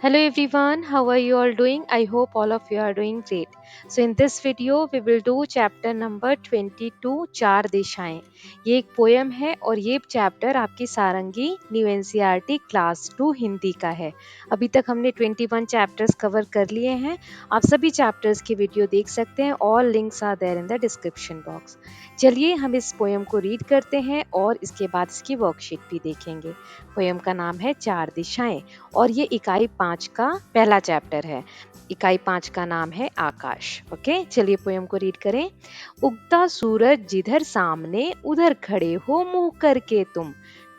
Hello everyone, how are you all doing? I hope all of you are doing great. So in this video we will do chapter number 22 चार दिशाएं। ये एक poem है और ये chapter आपकी सारंगी new NCERT class 2 Hindi का है। अभी तक हमने 21 चैप्टर्स कवर कर लिए हैं। आप सभी चैप्टर्स की वीडियो देख सकते हैं। All links are there in the description box. चलिए हम इस पोयम को रीड करते हैं और इसके बाद इसकी वर्कशीट भी देखेंगे। पोयम का नाम है चार दिशाएं और ये इकाई 5 का पहला चैप्टर है। इकाई 5 का नाम है आकाश। ओके, चलिए पोयम को रीड करें। उगता सूरज जिधर सामने उधर खड़े हो मुंह करके तुम,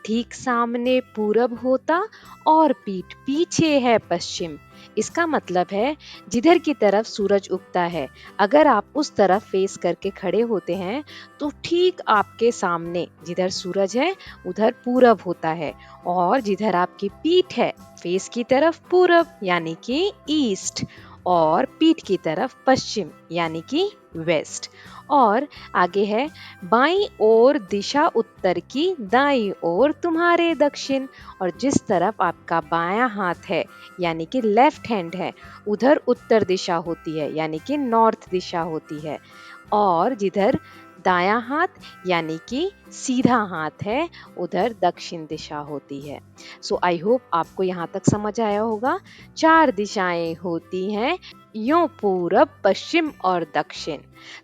ठीक सामने पूरब होता और पीठ पीछे है पश्चिम। इसका मतलब है जिधर की तरफ सूरज उगता है, अगर आप उस तरफ फेस करके खड़े होते हैं तो ठीक आपके सामने जिधर सूरज है उधर पूरब होता है, और जिधर आपकी पीठ है फेस की तरफ पूरब यानी कि ईस्ट, और पीठ की तरफ पश्चिम यानी कि वेस्ट। और आगे है बाईं ओर दिशा उत्तर की, दाईं ओर तुम्हारे दक्षिण। और जिस तरफ आपका बायां हाथ है यानी कि लेफ्ट हैंड है उधर उत्तर दिशा होती है यानी कि नॉर्थ दिशा होती है, और जिधर दायां हाथ यानी कि सीधा हाथ है उधर दक्षिण दिशा होती है। सो आई होप आपको यहाँ तक समझ आया होगा। चार दिशाएं होती हैं, यूं पूरब पश्चिम और दक्षिण।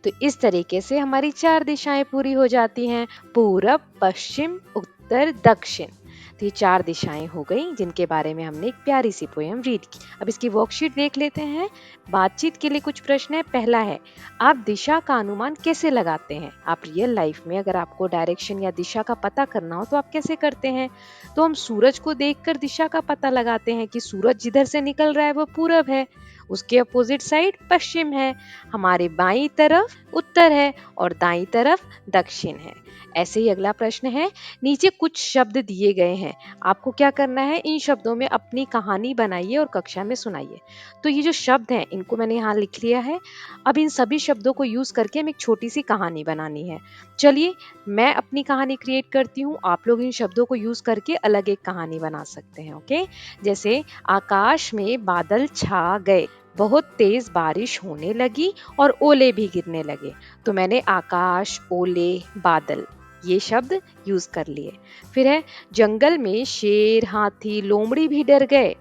तो इस तरीके से हमारी चार दिशाएं पूरी हो जाती हैं, पूरब पश्चिम उत्तर दक्षिण। तो ये चार दिशाएं हो गई जिनके बारे में हमने एक प्यारी सी पोयम रीड की। अब इसकी वर्कशीट देख लेते हैं। बातचीत के लिए कुछ प्रश्न है। पहला है, आप दिशा का अनुमान कैसे लगाते हैं? आप रियल लाइफ में अगर आपको डायरेक्शन या दिशा का पता करना हो तो आप कैसे करते हैं? तो हम सूरज को देखकर दिशा का पता लगाते हैं कि सूरज जिधर से निकल रहा है वो पूरब है, उसके अपोजिट साइड पश्चिम है, हमारे बाईं तरफ उत्तर है और दाईं तरफ दक्षिण है। ऐसे ही अगला प्रश्न है, नीचे कुछ शब्द दिए गए हैं, आपको क्या करना है? इन शब्दों में अपनी कहानी बनाइए और कक्षा में सुनाइए। तो ये जो शब्द हैं इनको मैंने यहाँ लिख लिया है। अब इन सभी शब्दों को यूज करके हमें एक छोटी सी कहानी बनानी है। चलिए मैं अपनी कहानी क्रिएट करती हूँ, आप लोग इन शब्दों को यूज करके अलग एक कहानी बना सकते हैं। ओके, जैसे आकाश में बादल छा गए, बहुत तेज बारिश होने लगी और ओले भी गिरने लगे। तो मैंने आकाश, ओले, बादल ये शब्द यूज कर लिए। फिर है, जंगल में शेर, हाथी, लोमड़ी भी डर गए,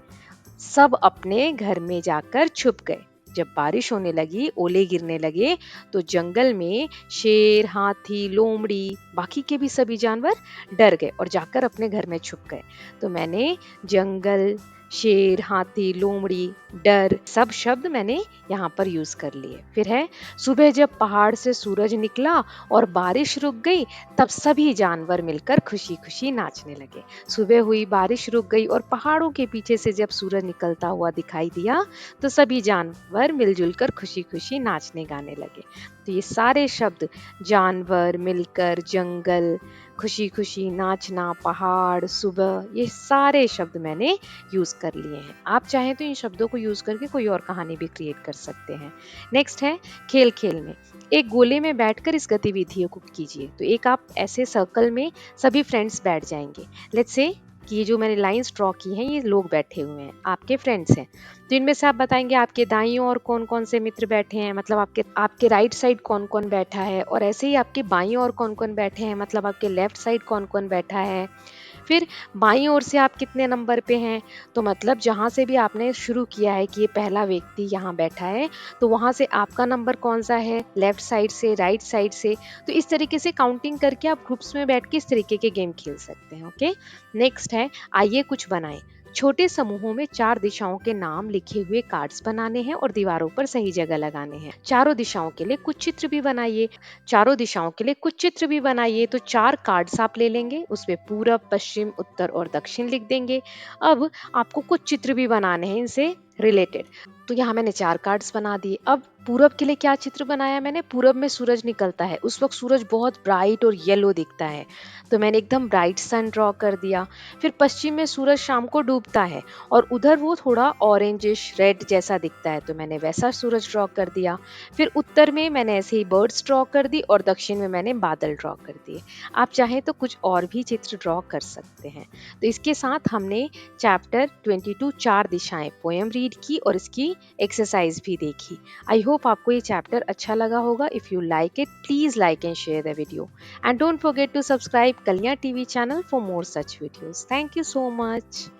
सब अपने घर में जाकर छुप गए। जब बारिश होने लगी, ओले गिरने लगे, तो जंगल में शेर, हाथी, लोमड़ी, बाकी के भी सभी जानवर डर गए और जाकर अपने घर में छुप गए। तो मैंने जंगल, शेर, हाथी, लोमड़ी, डर सब शब्द मैंने यहाँ पर यूज कर लिए। फिर है, सुबह जब पहाड़ से सूरज निकला और बारिश रुक गई, तब सभी जानवर मिलकर खुशी खुशी नाचने लगे। सुबह हुई, बारिश रुक गई और पहाड़ों के पीछे से जब सूरज निकलता हुआ दिखाई दिया तो सभी जानवर मिलजुल कर खुशी खुशी नाचने गाने लगे। तो ये सारे शब्द, जानवर मिलकर, जंगल, खुशी खुशी नाचना, पहाड़, सुबह, ये सारे शब्द मैंने यूज कर लिए हैं। आप चाहें तो इन शब्दों को यूज करके कोई और कहानी भी क्रिएट कर सकते हैं। नेक्स्ट है, खेल खेल में, एक गोले में बैठकर इस गतिविधियों को कीजिए। तो एक आप ऐसे सर्कल में सभी फ्रेंड्स बैठ जाएंगे। लेट्स से कि ये जो मैंने लाइंस ड्रॉ की हैं ये लोग बैठे हुए हैं, आपके फ्रेंड्स हैं। तो इनमें से आप बताएंगे आपके दाईं ओर कौन कौन से मित्र बैठे हैं, मतलब आपके आपके राइट साइड कौन कौन बैठा है, और ऐसे ही आपके बाईं ओर कौन कौन बैठे हैं, मतलब आपके लेफ्ट साइड कौन कौन बैठा है। फिर बाईं ओर से आप कितने नंबर पे हैं, तो मतलब जहाँ से भी आपने शुरू किया है कि ये पहला व्यक्ति यहाँ बैठा है तो वहाँ से आपका नंबर कौन सा है, लेफ्ट साइड से, राइट साइड से। तो इस तरीके से काउंटिंग करके आप ग्रुप्स में बैठ के इस तरीके के गेम खेल सकते हैं। ओके, नेक्स्ट है, आइए कुछ बनाएं। छोटे समूहों में चार दिशाओं के नाम लिखे हुए कार्ड्स बनाने हैं और दीवारों पर सही जगह लगाने हैं। चारों दिशाओं के लिए कुछ चित्र भी बनाइए। चारों दिशाओं के लिए कुछ चित्र भी बनाइए। तो चार कार्ड्स आप ले लेंगे, उसमें पूरब, पश्चिम, उत्तर और दक्षिण लिख देंगे। अब आपको कुछ चित्र भी बनाने हैं इनसे रिलेटेड। तो यहाँ मैंने चार कार्ड्स बना दिए। अब पूरब के लिए क्या चित्र बनाया मैंने, पूरब में सूरज निकलता है, उस वक्त सूरज बहुत ब्राइट और येलो दिखता है, तो मैंने एकदम ब्राइट सन ड्रॉ कर दिया। फिर पश्चिम में सूरज शाम को डूबता है और उधर वो थोड़ा ऑरेंजिश रेड जैसा दिखता है, तो मैंने वैसा सूरज ड्रॉ कर दिया। फिर उत्तर में मैंने ऐसे ही बर्ड्स ड्रॉ कर दी और दक्षिण में मैंने बादल ड्रॉ कर दिए। आप चाहें तो कुछ और भी चित्र ड्रॉ कर सकते हैं। तो इसके साथ हमने चैप्टर 22 चार दिशाएं पोएम रीड की और इसकी एक्सरसाइज भी देखी। I hope आपको ये चैप्टर अच्छा लगा होगा। If you like it, please like and share the video. And don't forget to subscribe Kalyan TV channel for more such videos. Thank you so much.